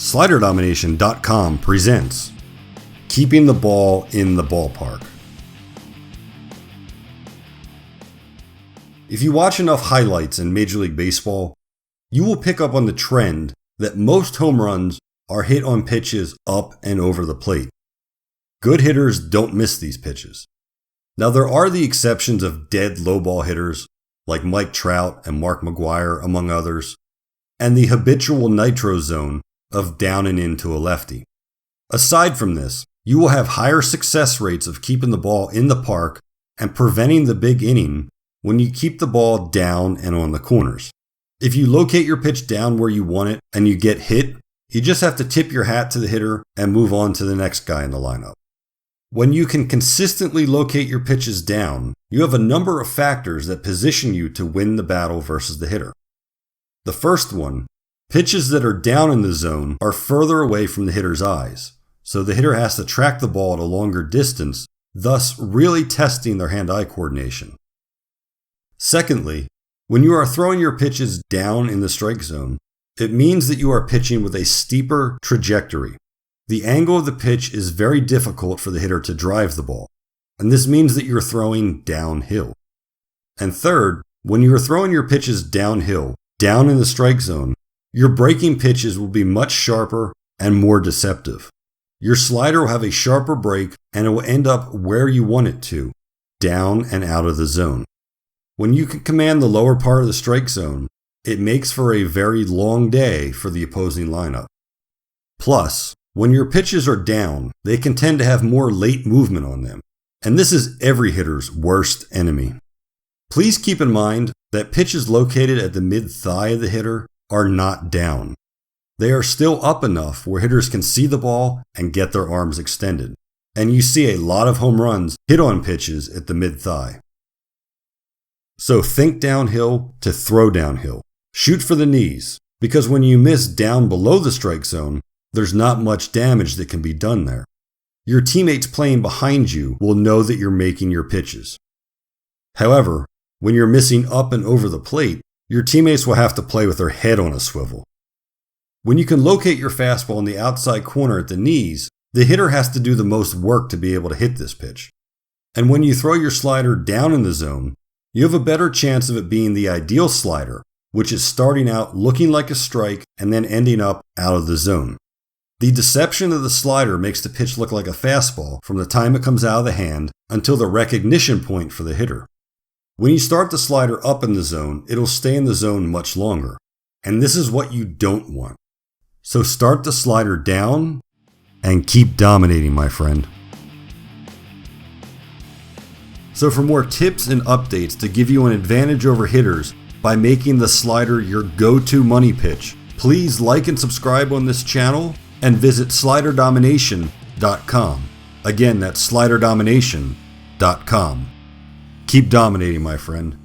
SliderDomination.com presents Keeping the Ball in the Ballpark. If you watch enough highlights in Major League Baseball, you will pick up on the trend that most home runs are hit on pitches up and over the plate. Good hitters don't miss these pitches. Now there are the exceptions of dead low ball hitters like Mike Trout and Mark McGwire among others, and the habitual nitro zone of down and into a lefty. Aside from this, you will have higher success rates of keeping the ball in the park and preventing the big inning when you keep the ball down and on the corners. If you locate your pitch down where you want it and you get hit, you just have to tip your hat to the hitter and move on to the next guy in the lineup. When you can consistently locate your pitches down, you have a number of factors that position you to win the battle versus the hitter. The first one, pitches that are down in the zone are further away from the hitter's eyes, so the hitter has to track the ball at a longer distance, thus really testing their hand-eye coordination. Secondly, when you are throwing your pitches down in the strike zone, it means that you are pitching with a steeper trajectory. The angle of the pitch is very difficult for the hitter to drive the ball, and this means that you're throwing downhill. And third, when you are throwing your pitches downhill, down in the strike zone, your breaking pitches will be much sharper and more deceptive. Your slider will have a sharper break and it will end up where you want it to, down and out of the zone. When you can command the lower part of the strike zone, it makes for a very long day for the opposing lineup. Plus, when your pitches are down, they can tend to have more late movement on them, and this is every hitter's worst enemy. Please keep in mind that pitches located at the mid-thigh of the hitter are not down. They are still up enough where hitters can see the ball and get their arms extended, and you see a lot of home runs hit on pitches at the mid-thigh. So think downhill to throw downhill. Shoot for the knees, because when you miss down below the strike zone, there's not much damage that can be done there. Your teammates playing behind you will know that you're making your pitches. However, when you're missing up and over the plate, your teammates will have to play with their head on a swivel. When you can locate your fastball in the outside corner at the knees, the hitter has to do the most work to be able to hit this pitch. And when you throw your slider down in the zone, you have a better chance of it being the ideal slider, which is starting out looking like a strike and then ending up out of the zone. The deception of the slider makes the pitch look like a fastball from the time it comes out of the hand until the recognition point for the hitter. When you start the slider up in the zone, it'll stay in the zone much longer. And this is what you don't want. So start the slider down and keep dominating, my friend. So for more tips and updates to give you an advantage over hitters by making the slider your go-to money pitch, please like and subscribe on this channel and visit SliderDomination.com. Again, that's SliderDomination.com. Keep dominating, my friend.